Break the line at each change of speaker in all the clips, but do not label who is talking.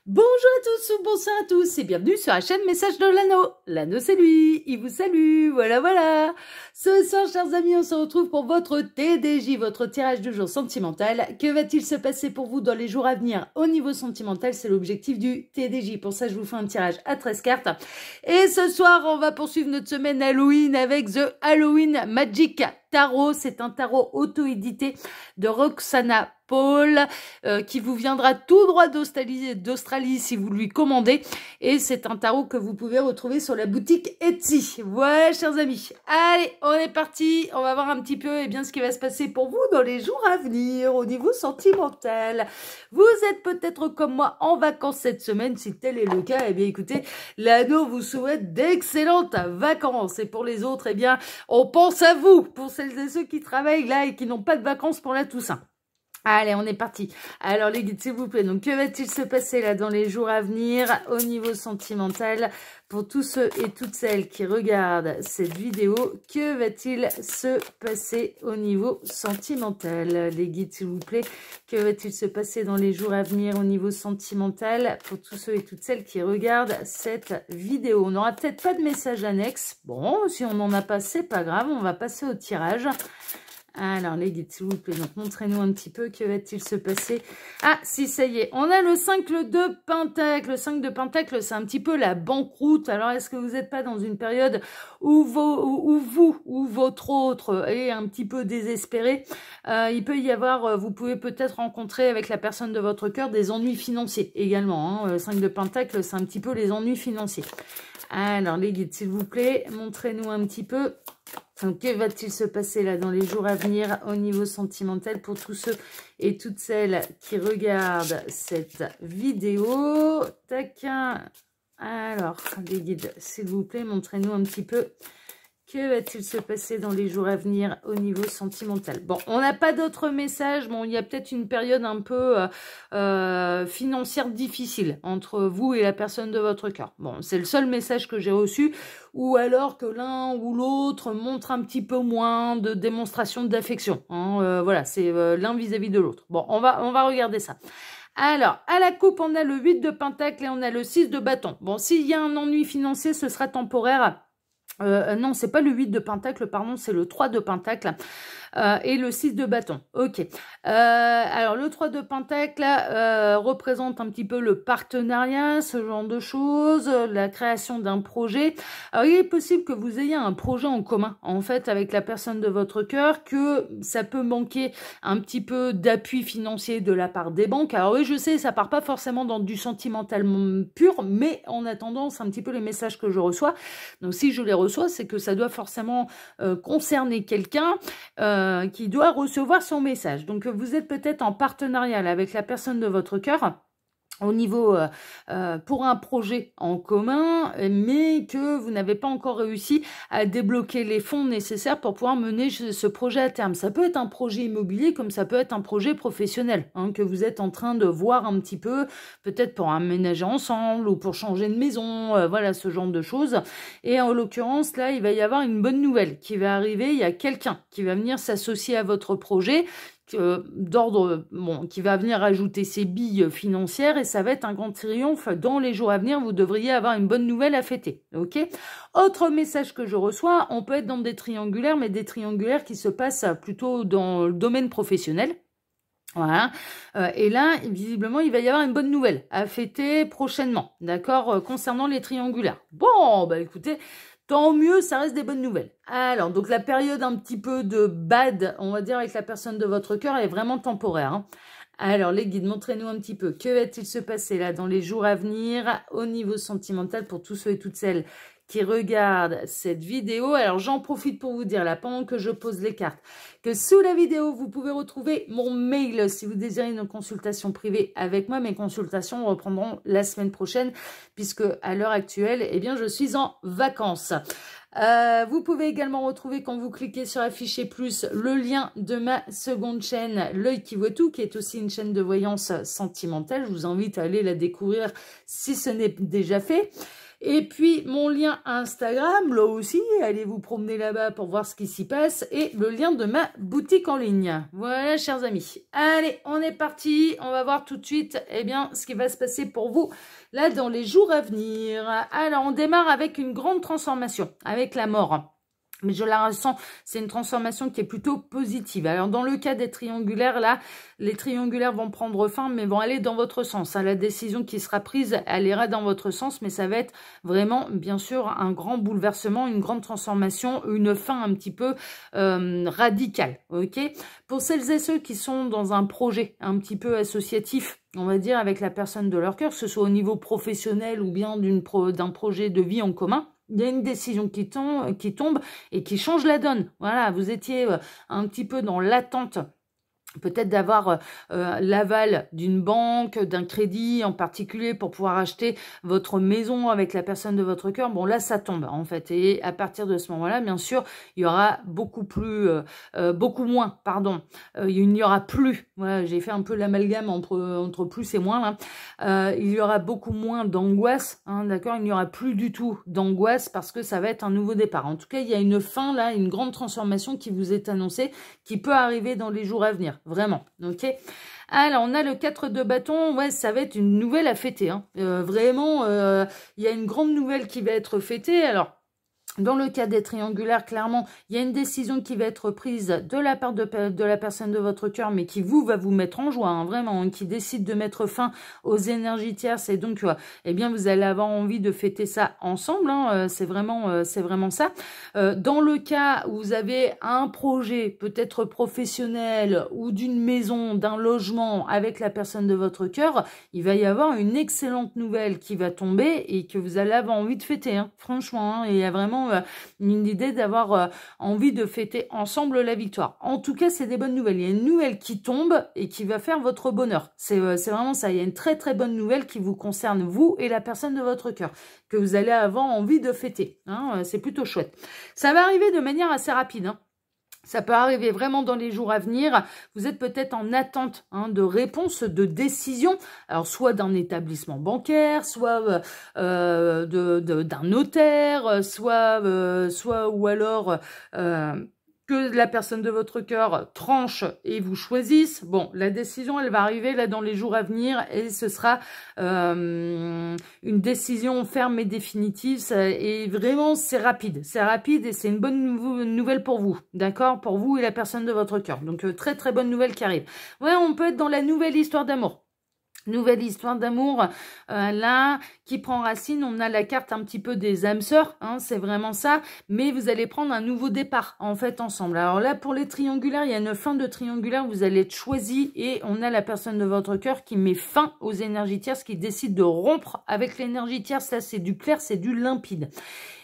Bonjour à tous ou bonsoir à tous et bienvenue sur la chaîne Message de l'Anneau. L'Anneau c'est lui, il vous salue, voilà. Ce soir chers amis, on se retrouve pour votre TDJ, votre tirage du jour sentimental. Que va-t-il se passer pour vous dans les jours à venir au niveau sentimental? C'est l'objectif du TDJ. Pour ça je vous fais un tirage à 13 cartes. Et ce soir on va poursuivre notre semaine Halloween avec The Halloween Magic Tarot. C'est un tarot auto-édité de Roxana Paul qui vous viendra tout droit d'Australie si vous lui commandez. Et c'est un tarot que vous pouvez retrouver sur la boutique Etsy. Voilà, chers amis. Allez, on est parti. On va voir un petit peu ce qui va se passer pour vous dans les jours à venir au niveau sentimental. Vous êtes peut-être comme moi en vacances cette semaine. Si tel est le cas, écoutez, l'Anneau vous souhaite d'excellentes vacances. Et pour les autres, on pense à vous. Pour celles et ceux qui travaillent là et qui n'ont pas de vacances pour la Toussaint. Allez, on est parti. Alors les guides, s'il vous plaît, donc que va-t-il se passer là dans les jours à venir au niveau sentimental pour tous ceux et toutes celles qui regardent cette vidéo? Que va-t-il se passer au niveau sentimental? Les guides, s'il vous plaît, que va-t-il se passer dans les jours à venir au niveau sentimental pour tous ceux et toutes celles qui regardent cette vidéo? On n'aura peut-être pas de message annexe. Bon, si on n'en a pas, c'est pas grave, on va passer au tirage. Alors, les guides, s'il vous plaît, donc montrez-nous un petit peu, que va-t-il se passer? Ah, si, ça y est, on a le 5 de Pentacle. Le 5 de Pentacle, c'est un petit peu la banqueroute. Alors, est-ce que vous n'êtes pas dans une période où votre autre est un petit peu désespéré? Il peut y avoir, vous pouvez peut-être rencontrer avec la personne de votre cœur des ennuis financiers également. Le 5 de Pentacle, c'est un petit peu les ennuis financiers. Alors, les guides, s'il vous plaît, montrez-nous un petit peu. Donc, que va-t-il se passer là dans les jours à venir au niveau sentimental pour tous ceux et toutes celles qui regardent cette vidéo? Tac. Alors, les guides, s'il vous plaît, montrez-nous un petit peu. Que va-t-il se passer dans les jours à venir au niveau sentimental? Bon, on n'a pas d'autres messages. Bon, il y a peut-être une période un peu financière difficile entre vous et la personne de votre cœur. Bon, c'est le seul message que j'ai reçu. Ou alors que l'un ou l'autre montre un petit peu moins de démonstration d'affection. Hein, voilà, c'est l'un vis-à-vis de l'autre. Bon, on va regarder ça. Alors, à la coupe, on a le 8 de Pentacle et on a le 6 de bâton. Bon, s'il y a un ennui financier, ce sera temporaire. Non, c'est pas le 8 de Pentacle, pardon, c'est le 3 de Pentacle et le 6 de bâton. Ok. Alors, le 3 de Pentacle représente un petit peu le partenariat, ce genre de choses, la création d'un projet. Alors, il est possible que vous ayez un projet en commun, en fait, avec la personne de votre cœur, que ça peut manquer un petit peu d'appui financier de la part des banques. Alors oui, je sais, ça part pas forcément dans du sentimental pur, mais en attendant, c'est un petit peu les messages que je reçois. Donc, si je les reçois, c'est que ça doit forcément concerner quelqu'un qui doit recevoir son message. Donc, vous êtes peut-être en partenariat avec la personne de votre cœur au niveau pour un projet en commun, mais que vous n'avez pas encore réussi à débloquer les fonds nécessaires pour pouvoir mener ce projet à terme. Ça peut être un projet immobilier comme ça peut être un projet professionnel que vous êtes en train de voir un petit peu, peut-être pour emménager ensemble ou pour changer de maison, voilà, ce genre de choses. Et en l'occurrence, là, il va y avoir une bonne nouvelle qui va arriver. Il y a quelqu'un qui va venir s'associer à votre projet, d'ordre, bon, qui va venir ajouter ses billes financières et ça va être un grand triomphe. Dans les jours à venir, vous devriez avoir une bonne nouvelle à fêter. Ok. Autre message que je reçois, on peut être dans des triangulaires, mais des triangulaires qui se passent plutôt dans le domaine professionnel. Voilà. Et là, visiblement, il va y avoir une bonne nouvelle à fêter prochainement, d'accord, concernant les triangulaires. Bon, bah écoutez, tant mieux, ça reste des bonnes nouvelles. Alors, donc la période un petit peu de bad, on va dire, avec la personne de votre cœur, est vraiment temporaire. Hein. Alors, les guides, montrez-nous un petit peu. Que va-t-il se passer là dans les jours à venir au niveau sentimental pour tous ceux et toutes celles qui regardent cette vidéo? Alors, j'en profite pour vous dire, là, pendant que je pose les cartes, que sous la vidéo, vous pouvez retrouver mon mail si vous désirez une consultation privée avec moi. Mes consultations reprendront la semaine prochaine, puisque à l'heure actuelle, je suis en vacances. Vous pouvez également retrouver, quand vous cliquez sur afficher plus, le lien de ma seconde chaîne, L'œil qui voit tout, qui est aussi une chaîne de voyance sentimentale. Je vous invite à aller la découvrir si ce n'est déjà fait. Et puis, mon lien Instagram, là aussi, allez vous promener là-bas pour voir ce qui s'y passe. Et le lien de ma boutique en ligne. Voilà, chers amis. Allez, on est parti. On va voir tout de suite, eh bien, ce qui va se passer pour vous, là, dans les jours à venir. Alors, on démarre avec une grande transformation, avec la mort. Mais je la ressens, c'est une transformation qui est plutôt positive. Alors, dans le cas des triangulaires, là, les triangulaires vont prendre fin, mais vont aller dans votre sens. La décision qui sera prise, elle ira dans votre sens, mais ça va être vraiment, bien sûr, un grand bouleversement, une grande transformation, une fin un petit peu radicale. Ok. Pour celles et ceux qui sont dans un projet un petit peu associatif, on va dire, avec la personne de leur cœur, que ce soit au niveau professionnel ou bien d'un projet de vie en commun, il y a une décision qui tombe et qui change la donne. Voilà, vous étiez un petit peu dans l'attente, peut-être d'avoir l'aval d'une banque, d'un crédit en particulier pour pouvoir acheter votre maison avec la personne de votre cœur. Bon, là, ça tombe en fait. Et à partir de ce moment-là, bien sûr, il y aura beaucoup moins, il n'y aura plus, voilà, j'ai fait un peu l'amalgame entre plus et moins là. Il y aura beaucoup moins d'angoisse, hein, d'accord. Il n'y aura plus du tout d'angoisse parce que ça va être un nouveau départ. En tout cas, il y a une fin là, une grande transformation qui vous est annoncée, qui peut arriver dans les jours à venir. Vraiment, ok. Alors, on a le 4 de bâton. Ouais, ça va être une nouvelle à fêter. Hein. Vraiment, il y a une grande nouvelle qui va être fêtée. Alors, dans le cas des triangulaires, clairement, il y a une décision qui va être prise de la part de la personne de votre cœur, mais qui va vous mettre en joie, hein, vraiment, hein, qui décide de mettre fin aux énergies tierces. Et donc, eh bien, vous allez avoir envie de fêter ça ensemble. Hein, c'est vraiment ça. Dans le cas où vous avez un projet, peut-être professionnel, ou d'une maison, d'un logement avec la personne de votre cœur, il va y avoir une excellente nouvelle qui va tomber et que vous allez avoir envie de fêter. Hein, franchement, hein, il y a vraiment une idée d'avoir envie de fêter ensemble la victoire. En tout cas, c'est des bonnes nouvelles. Il y a une nouvelle qui tombe et qui va faire votre bonheur. C'est vraiment ça. Il y a une très très bonne nouvelle qui vous concerne, vous et la personne de votre cœur, que vous allez avoir envie de fêter. Hein, c'est plutôt chouette. Ça va arriver de manière assez rapide. Hein. Ça peut arriver vraiment dans les jours à venir. Vous êtes peut-être en attente de réponse, de décision. Alors, soit d'un établissement bancaire, soit d'un notaire, soit ou alors que la personne de votre cœur tranche et vous choisisse. Bon, la décision, elle va arriver là dans les jours à venir et ce sera une décision ferme et définitive. Et vraiment, c'est rapide et c'est une bonne nouvelle pour vous, d'accord? Pour vous et la personne de votre cœur. Donc, très très bonne nouvelle qui arrive. Ouais, on peut être dans la nouvelle histoire d'amour. Nouvelle histoire d'amour, là, qui prend racine. On a la carte un petit peu des âmes sœurs, hein, c'est vraiment ça. Mais vous allez prendre un nouveau départ, en fait, ensemble. Alors là, pour les triangulaires, il y a une fin de triangulaire. Vous allez être choisi et on a la personne de votre cœur qui met fin aux énergies tierces, qui décide de rompre avec l'énergie tierce. Là, c'est du clair, c'est du limpide.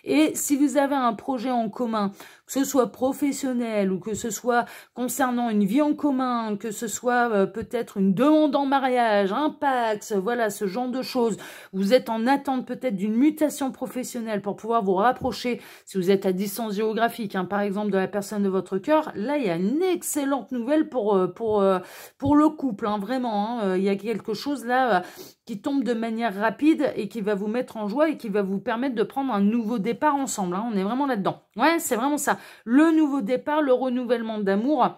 Et si vous avez un projet en commun, que ce soit professionnel ou que ce soit concernant une vie en commun, que ce soit peut-être une demande en mariage, un Pax, voilà, ce genre de choses. Vous êtes en attente peut-être d'une mutation professionnelle pour pouvoir vous rapprocher, si vous êtes à distance géographique, hein, par exemple, de la personne de votre cœur. Là, il y a une excellente nouvelle pour le couple, hein, vraiment. Hein, il y a quelque chose là qui tombe de manière rapide et qui va vous mettre en joie et qui va vous permettre de prendre un nouveau départ ensemble. Hein. On est vraiment là-dedans. Ouais, c'est vraiment ça. Le nouveau départ, le renouvellement d'amour.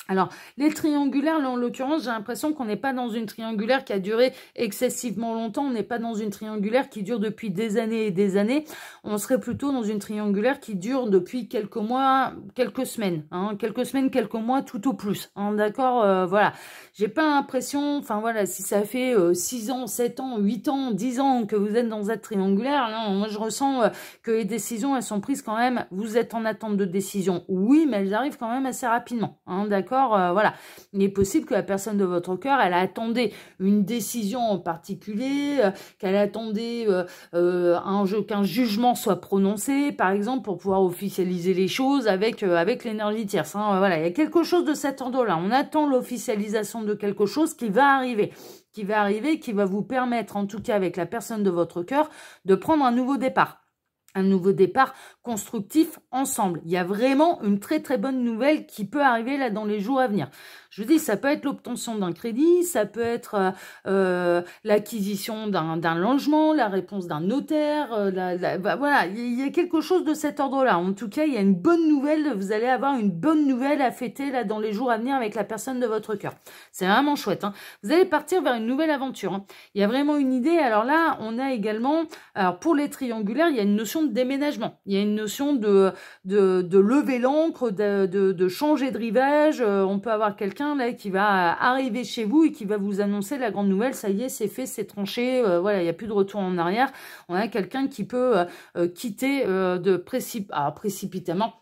Alors, les triangulaires, là, en l'occurrence, j'ai l'impression qu'on n'est pas dans une triangulaire qui a duré excessivement longtemps. On n'est pas dans une triangulaire qui dure depuis des années et des années. On serait plutôt dans une triangulaire qui dure depuis quelques mois, quelques semaines. Hein, quelques mois, tout au plus. Hein, d'accord, voilà. J'ai pas l'impression, enfin voilà, si ça fait 6 ans, 7 ans, 8 ans, 10 ans que vous êtes dans cette triangulaire, là, moi, je ressens que les décisions, elles sont prises quand même. Vous êtes en attente de décision, oui, mais elles arrivent quand même assez rapidement. Hein, d'accord. Voilà, il est possible que la personne de votre cœur, elle attendait une décision en particulier, qu'elle attendait qu'un jugement soit prononcé, par exemple, pour pouvoir officialiser les choses avec l'énergie tierce. Hein, voilà, il y a quelque chose de cet ordre-là. On attend l'officialisation de quelque chose qui va arriver, qui va vous permettre, en tout cas avec la personne de votre cœur, de prendre un nouveau départ. un nouveau départ constructif ensemble. Il y a vraiment une très très bonne nouvelle qui peut arriver là dans les jours à venir. Je vous dis, ça peut être l'obtention d'un crédit, ça peut être l'acquisition d'un logement, la réponse d'un notaire, voilà, il y a quelque chose de cet ordre-là. En tout cas, il y a une bonne nouvelle, vous allez avoir une bonne nouvelle à fêter là dans les jours à venir avec la personne de votre cœur. C'est vraiment chouette, hein. Vous allez partir vers une nouvelle aventure, hein. Il y a vraiment une idée. Alors là, on a également, alors pour les triangulaires, il y a une notion de déménagement. Il y a une notion de lever l'ancre, de changer de rivage. On peut avoir quelqu'un là qui va arriver chez vous et qui va vous annoncer la grande nouvelle. Ça y est, c'est fait, c'est tranché. Voilà, il n'y a plus de retour en arrière. On a quelqu'un qui peut quitter précipitamment.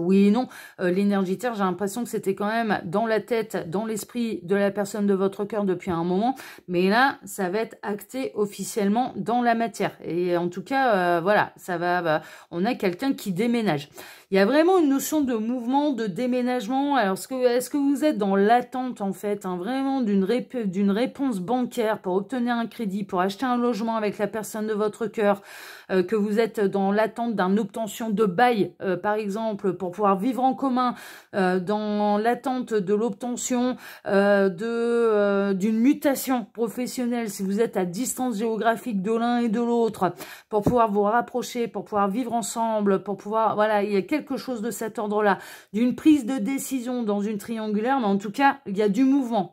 Oui et non, l'énergie terre, j'ai l'impression que c'était quand même dans la tête, dans l'esprit de la personne de votre cœur depuis un moment, mais là, ça va être acté officiellement dans la matière. Et en tout cas, voilà, ça va, on a quelqu'un qui déménage. Il y a vraiment une notion de mouvement, de déménagement. Alors, est-ce que vous êtes dans l'attente, en fait, hein, vraiment d'une réponse bancaire pour obtenir un crédit, pour acheter un logement avec la personne de votre cœur, que vous êtes dans l'attente d'une obtention de bail, par exemple, pour pouvoir vivre en commun, dans l'attente de l'obtention d'une mutation professionnelle, si vous êtes à distance géographique de l'un et de l'autre, pour pouvoir vous rapprocher, pour pouvoir vivre ensemble, pour pouvoir, voilà, il y a quelque chose de cet ordre-là, d'une prise de décision dans une triangulaire, mais en tout cas, il y a du mouvement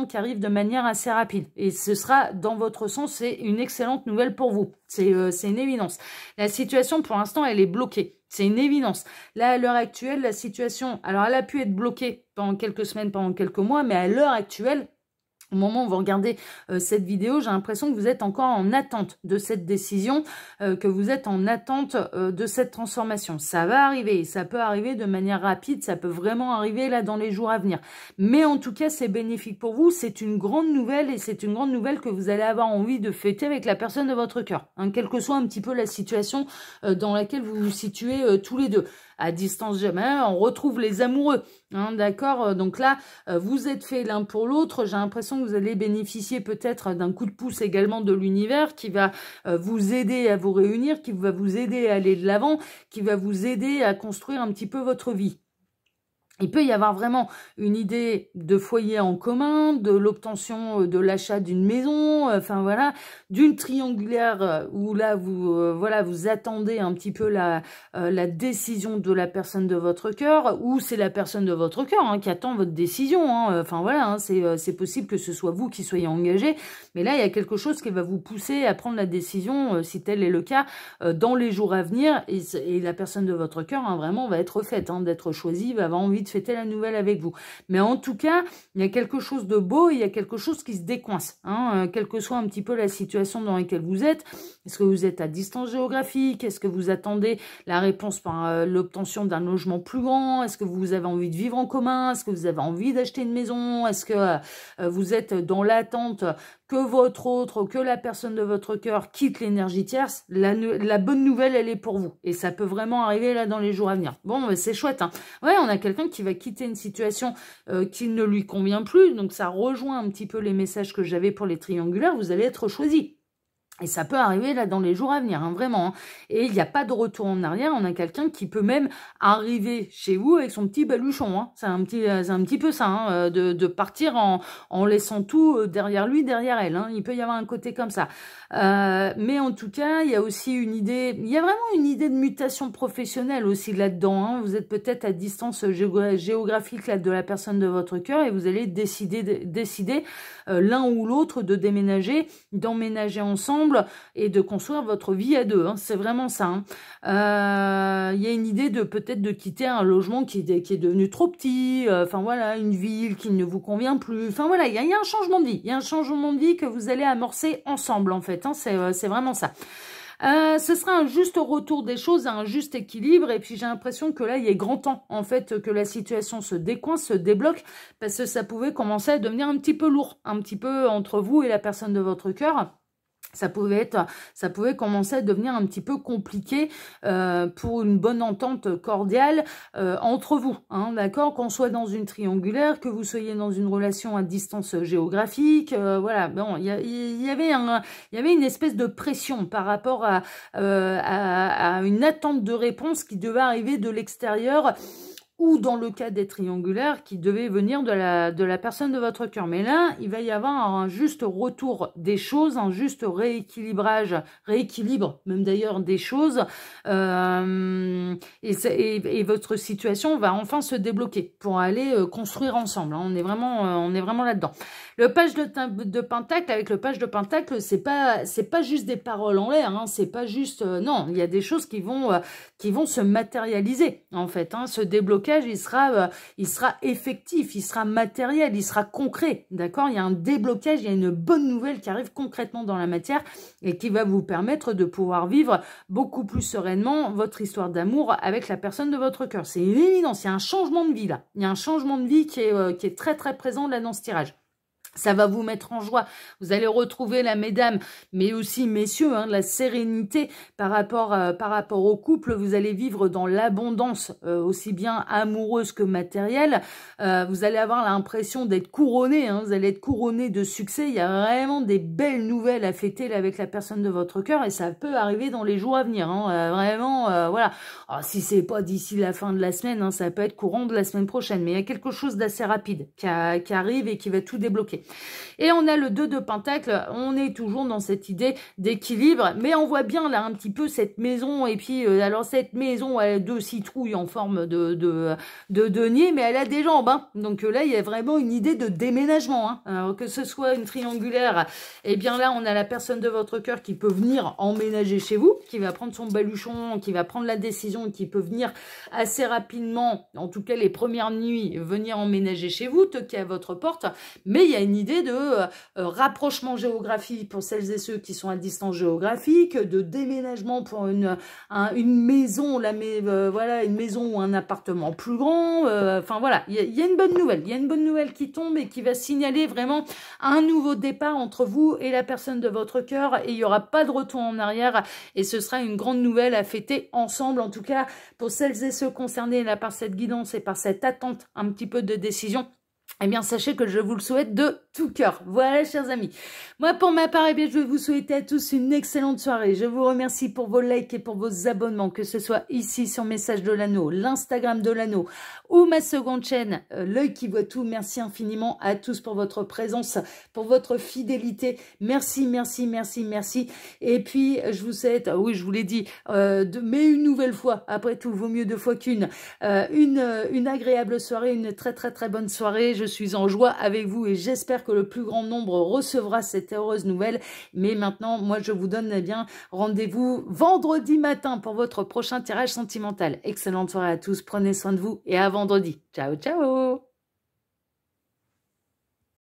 qui arrive de manière assez rapide, et ce sera dans votre sens, c'est une excellente nouvelle pour vous. C'est une évidence. La situation, pour l'instant, elle est bloquée. C'est une évidence. Là, à l'heure actuelle, la situation, alors elle a pu être bloquée pendant quelques semaines, pendant quelques mois, mais à l'heure actuelle, au moment où vous regardez cette vidéo, j'ai l'impression que vous êtes encore en attente de cette décision, que vous êtes en attente de cette transformation. Ça va arriver, ça peut arriver de manière rapide, ça peut vraiment arriver là dans les jours à venir. Mais en tout cas, c'est bénéfique pour vous, c'est une grande nouvelle et c'est une grande nouvelle que vous allez avoir envie de fêter avec la personne de votre cœur, hein, quelle que soit un petit peu la situation dans laquelle vous vous situez tous les deux. À distance jamais, on retrouve les amoureux, hein, d'accord. Donc là, vous êtes fait l'un pour l'autre. J'ai l'impression que vous allez bénéficier peut-être d'un coup de pouce également de l'univers qui va vous aider à vous réunir, qui va vous aider à aller de l'avant, qui va vous aider à construire un petit peu votre vie. Il peut y avoir vraiment une idée de foyer en commun, de l'obtention de l'achat d'une maison, enfin voilà, d'une triangulaire où là vous attendez un petit peu la décision de la personne de votre cœur, ou c'est la personne de votre cœur hein, qui attend votre décision. Hein, enfin voilà, hein, c'est possible que ce soit vous qui soyez engagé, mais là il y a quelque chose qui va vous pousser à prendre la décision, si tel est le cas, dans les jours à venir, et la personne de votre cœur hein, vraiment va être faite, hein, d'être choisie, va avoir envie de fêter la nouvelle avec vous. Mais en tout cas, il y a quelque chose de beau, il y a quelque chose qui se décoince, hein, quelle que soit un petit peu la situation dans laquelle vous êtes. Est-ce que vous êtes à distance géographique? Est-ce que vous attendez la réponse par l'obtention d'un logement plus grand? Est-ce que vous avez envie de vivre en commun? Est-ce que vous avez envie d'acheter une maison? Est-ce que vous êtes dans l'attente que la personne de votre cœur quitte l'énergie tierce? La bonne nouvelle, elle est pour vous. Et ça peut vraiment arriver là dans les jours à venir. Bon, c'est chouette, hein. Ouais, on a quelqu'un qui va quitter une situation qui ne lui convient plus. Donc, ça rejoint un petit peu les messages que j'avais pour les triangulaires. Vous allez être choisi. Et ça peut arriver là dans les jours à venir, hein, vraiment. Hein. Et il n'y a pas de retour en arrière. On a quelqu'un qui peut même arriver chez vous avec son petit baluchon. Hein. C'est un petit peu ça, hein, de partir en laissant tout derrière lui, derrière elle. Hein. Il peut y avoir un côté comme ça. Mais en tout cas, il y a aussi une idée. Il y a vraiment une idée de mutation professionnelle aussi là-dedans. Hein. Vous êtes peut-être à distance géographique là de la personne de votre cœur et vous allez décider l'un ou l'autre de déménager, d'emménager ensemble et de construire votre vie à deux. Hein. C'est vraiment ça. Hein. Il y a une idée de peut-être de quitter un logement qui est devenu trop petit. Enfin voilà, une ville qui ne vous convient plus. Enfin voilà, il y a un changement de vie. Il y a un changement de vie que vous allez amorcer ensemble en fait. Hein. C'est vraiment ça. Ce sera un juste retour des choses, un juste équilibre, et puis j'ai l'impression que là, il est grand temps, en fait, que la situation se décoince, se débloque, parce que ça pouvait commencer à devenir un petit peu lourd, un petit peu entre vous et la personne de votre cœur. ça pouvait commencer à devenir un petit peu compliqué pour une bonne entente cordiale entre vous, hein, d'accord, qu'on soit dans une triangulaire, que vous soyez dans une relation à distance géographique, voilà, bon, il y avait une espèce de pression par rapport à une attente de réponse qui devait arriver de l'extérieur, ou dans le cas des triangulaires, qui devait venir de la personne de votre cœur. Mais là, il va y avoir un juste retour des choses, un juste rééquilibre même d'ailleurs des choses, et votre situation va enfin se débloquer pour aller construire ensemble, hein. On est vraiment là-dedans. Le page de Pentacle, avec le page de Pentacle, c'est pas juste des paroles en l'air, hein, c'est pas juste, non, il y a des choses qui vont se matérialiser, en fait, hein. Ce déblocage, il sera effectif, il sera matériel, il sera concret, d'accord? Il y a un déblocage, il y a une bonne nouvelle qui arrive concrètement dans la matière et qui va vous permettre de pouvoir vivre beaucoup plus sereinement votre histoire d'amour avec la personne de votre cœur. C'est une évidence, il y a un changement de vie là. Il y a un changement de vie qui est très très présent là dans ce tirage. Ça va vous mettre en joie. Vous allez retrouver la mesdames, mais aussi messieurs, hein, la sérénité par rapport au couple. Vous allez vivre dans l'abondance, aussi bien amoureuse que matérielle. Vous allez avoir l'impression d'être couronné, hein, vous allez être couronné de succès. Il y a vraiment des belles nouvelles à fêter là, avec la personne de votre cœur, et ça peut arriver dans les jours à venir, hein, vraiment, voilà. Alors, si c'est pas d'ici la fin de la semaine, hein, ça peut être courant de la semaine prochaine, mais il y a quelque chose d'assez rapide qui arrive et qui va tout débloquer. Et on a le 2 de Pentacle, on est toujours dans cette idée d'équilibre, mais on voit bien là un petit peu cette maison, et puis alors cette maison, elle a 2 citrouilles en forme de denier, mais elle a des jambes, hein. Donc là il y a vraiment une idée de déménagement, hein. Alors, que ce soit une triangulaire, et bien là on a la personne de votre cœur qui peut venir emménager chez vous, qui va prendre son baluchon, qui va prendre la décision, qui peut venir assez rapidement, en tout cas les premières nuits, venir emménager chez vous, toquer à votre porte, mais il y a une idée de rapprochement géographique pour celles et ceux qui sont à distance géographique, de déménagement pour une maison, voilà, une maison ou un appartement plus grand, enfin voilà, il y a une bonne nouvelle, il y a une bonne nouvelle qui tombe et qui va signaler vraiment un nouveau départ entre vous et la personne de votre cœur, et il n'y aura pas de retour en arrière, et ce sera une grande nouvelle à fêter ensemble, en tout cas pour celles et ceux concernés là par cette guidance et par cette attente un petit peu de décision. Eh bien, sachez que je vous le souhaite de tout cœur. Voilà, chers amis. Moi, pour ma part, eh bien, je vais vous souhaiter à tous une excellente soirée. Je vous remercie pour vos likes et pour vos abonnements, que ce soit ici sur Message de l'Anneau, l'Instagram de l'Anneau ou ma seconde chaîne, L'Œil qui voit tout. Merci infiniment à tous pour votre présence, pour votre fidélité. Merci, merci, merci, merci. Et puis, je vous souhaite, oui, je vous l'ai dit, mais une nouvelle fois, après tout, vaut mieux deux fois qu'une, une agréable soirée, une très, très, très bonne soirée. Je suis en joie avec vous et j'espère que le plus grand nombre recevra cette heureuse nouvelle. Mais maintenant, moi, je vous donne bien rendez-vous vendredi matin pour votre prochain tirage sentimental. Excellente soirée à tous, prenez soin de vous et à vendredi. Ciao, ciao!